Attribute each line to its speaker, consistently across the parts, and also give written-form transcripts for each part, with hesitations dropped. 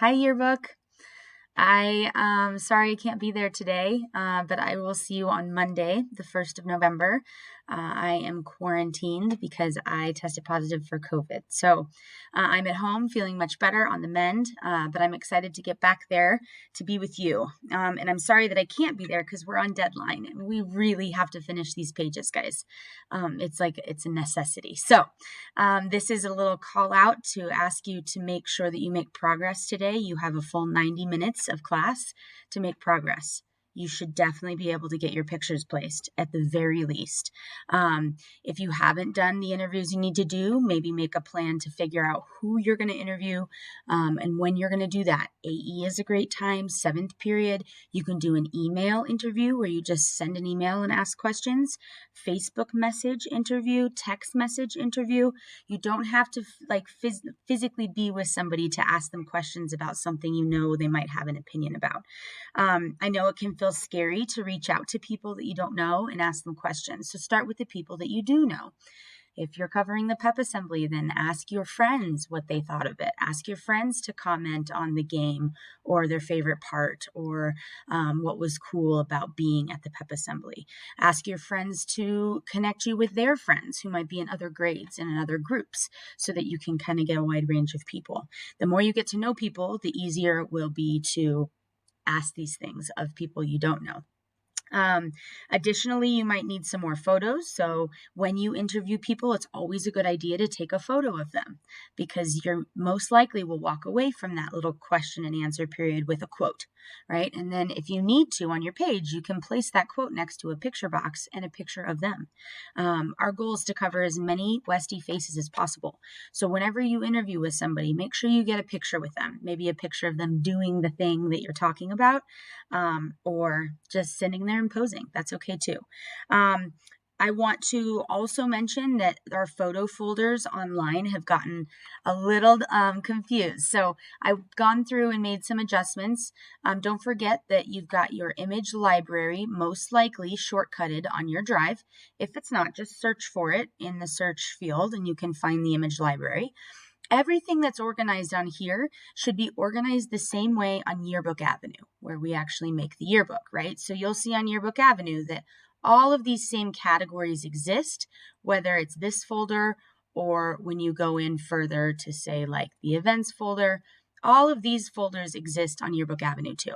Speaker 1: Hi, yearbook. Sorry I can't be there today, but I will see you on Monday, the 1st of November. I am quarantined because I tested positive for COVID. So I'm at home feeling much better on the mend, but I'm excited to get back there to be with you. And I'm sorry that I can't be there because we're on deadline and we really have to finish these pages, guys. It's a necessity. So this is a little call out to ask you to make sure that you make progress today. You have a full 90 minutes of class to make progress. You should definitely be able to get your pictures placed at the very least. If you haven't done the interviews you need to do, maybe make a plan to figure out who you're going to interview and when you're going to do that. AE is a great time. 7th period, you can do an email interview where you just send an email and ask questions. Facebook message interview, text message interview. You don't have to physically be with somebody to ask them questions about something you know they might have an opinion about. I know it can feel scary to reach out to people that you don't know and ask them questions. So start with the people that you do know. If you're covering the PEP assembly, then ask your friends what they thought of it. Ask your friends to comment on the game or their favorite part or what was cool about being at the PEP assembly. Ask your friends to connect you with their friends who might be in other grades and in other groups so that you can kind of get a wide range of people. The more you get to know people, the easier it will be to ask these things of people you don't know. Additionally, you might need some more photos. So when you interview people, it's always a good idea to take a photo of them because you're most likely will walk away from that little question and answer period with a quote, right? And then if you need to on your page, you can place that quote next to a picture box and a picture of them. Our goal is to cover as many Westie faces as possible. So whenever you interview with somebody, make sure you get a picture with them, maybe a picture of them doing the thing that you're talking about, or just sitting there and posing. That's okay too. I want to also mention that our photo folders online have gotten a little confused. So I've gone through and made some adjustments. Don't forget that you've got your image library most likely shortcutted on your drive. If it's not, just search for it in the search field and you can find the image library. Everything that's organized on here should be organized the same way on Yearbook Avenue, where we actually make the yearbook, right? So you'll see on Yearbook Avenue that all of these same categories exist, whether it's this folder or when you go in further to say like the events folder. All of these folders exist on Yearbook Avenue too.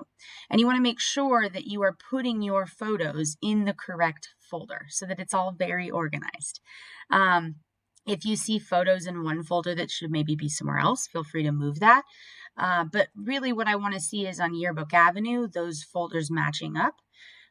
Speaker 1: And you want to make sure that you are putting your photos in the correct folder so that it's all very organized. If you see photos in one folder that should maybe be somewhere else, feel free to move that. But really what I want to see is on Yearbook Avenue, those folders matching up.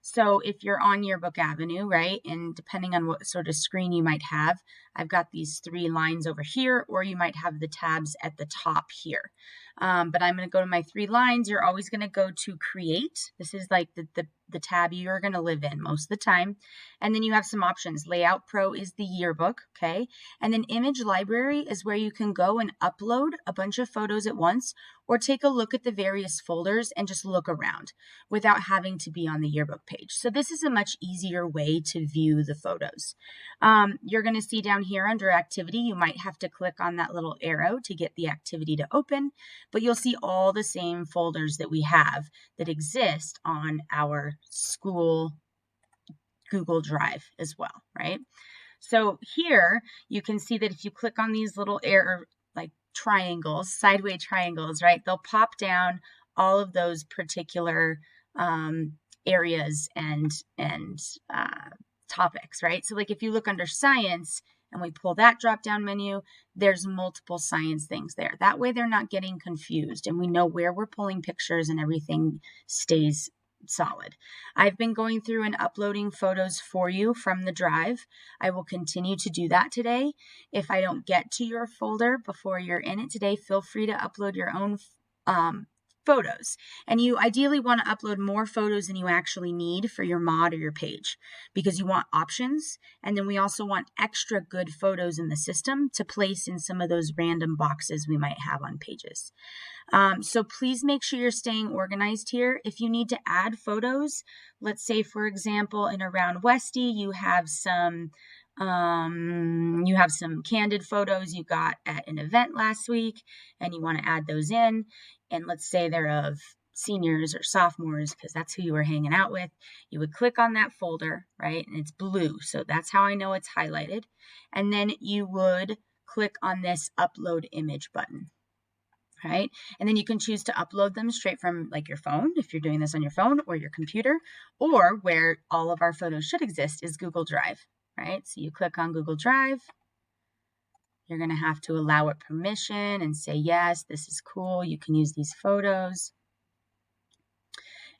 Speaker 1: So if you're on Yearbook Avenue, right, and depending on what sort of screen you might have, I've got these 3 lines over here, or you might have the tabs at the top here. But I'm going to go to my 3 lines. You're always going to go to Create. This is like the tab you're going to live in most of the time. And then you have some options. Layout Pro is the yearbook, okay? And then Image Library is where you can go and upload a bunch of photos at once or take a look at the various folders and just look around without having to be on the yearbook page. So this is a much easier way to view the photos. You're going to see down here under Activity, you might have to click on that little arrow to get the activity to open, but you'll see all the same folders that we have that exist on our school Google Drive as well, right? So here you can see that if you click on these little triangles, sideways triangles, right, they'll pop down all of those particular areas and topics, right? So like if you look under science and we pull that drop down menu, there's multiple science things there. That way they're not getting confused and we know where we're pulling pictures and everything stays solid. I've been going through and uploading photos for you from the drive. I will continue to do that today. If I don't get to your folder before you're in it today, feel free to upload your own photos. And you ideally want to upload more photos than you actually need for your mod or your page because you want options. And then we also want extra good photos in the system to place in some of those random boxes we might have on pages. So please make sure you're staying organized here. If you need to add photos, let's say, for example, in Around Westie, you have some You have some candid photos you got at an event last week and you want to add those in. And let's say they're of seniors or sophomores because that's who you were hanging out with. You would click on that folder, right? And it's blue. So that's how I know it's highlighted. And then you would click on this upload image button. Right? And then you can choose to upload them straight from like your phone, if you're doing this on your phone or your computer, or where all of our photos should exist is Google Drive, right? So you click on Google Drive. You're going to have to allow it permission and say, yes, this is cool. You can use these photos.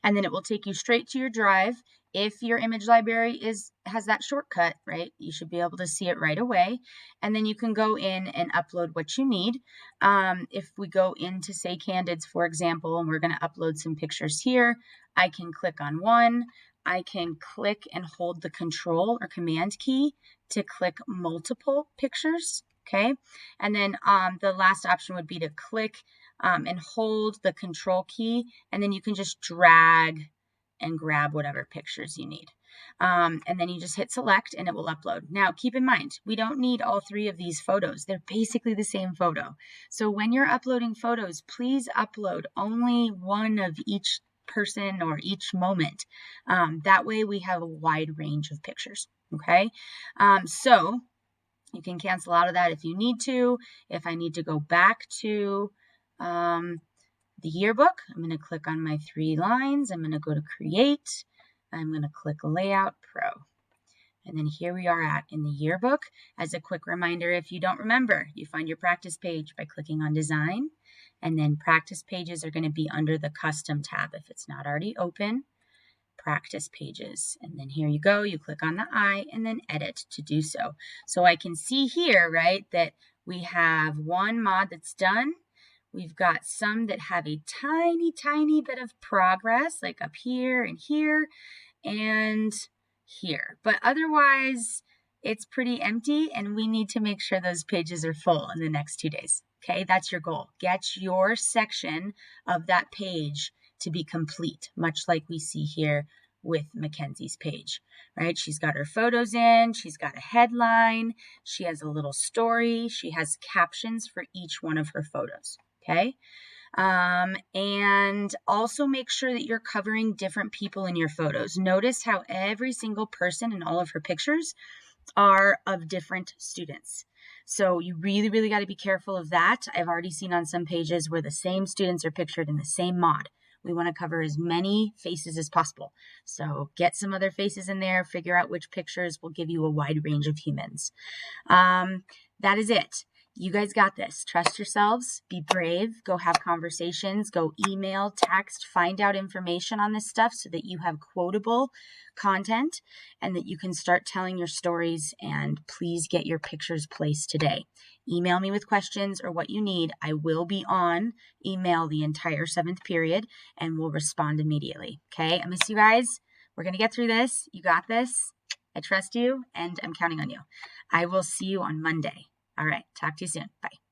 Speaker 1: And then it will take you straight to your drive. If your image library has that shortcut, right, you should be able to see it right away. And then you can go in and upload what you need. If we go into, say, Candids, for example, and we're going to upload some pictures here, I can click on one. I can click and hold the Control or Command key to click multiple pictures, okay? And then the last option would be to click and hold the Control key, and then you can just drag and grab whatever pictures you need. And then you just hit select and it will upload. Now, keep in mind, we don't need all three of these photos. They're basically the same photo. So when you're uploading photos, please upload only one of each person or each moment. That way we have a wide range of pictures, okay? So you can cancel out of that if you need to. If I need to go back to the yearbook, I'm going to click on my 3 lines. I'm going to go to Create. I'm going to click Layout Pro. And then here we are in the yearbook. As a quick reminder, if you don't remember, you find your practice page by clicking on Design. And then practice pages are going to be under the Custom tab if it's not already open. Practice pages. And then here you go. You click on the eye and then edit to do so. So I can see here, right, that we have one mod that's done. We've got some that have a tiny, tiny bit of progress, like up here and here and here. But otherwise, it's pretty empty, and we need to make sure those pages are full in the next 2 days. Okay, that's your goal. Get your section of that page to be complete, much like we see here with Mackenzie's page, right? She's got her photos in, she's got a headline, she has a little story, she has captions for each one of her photos. Okay, and also make sure that you're covering different people in your photos. Notice how every single person in all of her pictures are of different students. So you really, really got to be careful of that. I've already seen on some pages where the same students are pictured in the same mod. We want to cover as many faces as possible. So get some other faces in there, figure out which pictures will give you a wide range of humans. That is it. You guys got this. Trust yourselves. Be brave. Go have conversations. Go email, text, find out information on this stuff so that you have quotable content and that you can start telling your stories. And please get your pictures placed today. Email me with questions or what you need. I will be on email the entire 7th period and will respond immediately. Okay? I miss you guys. We're going to get through this. You got this. I trust you and I'm counting on you. I will see you on Monday. All right. Talk to you soon. Bye.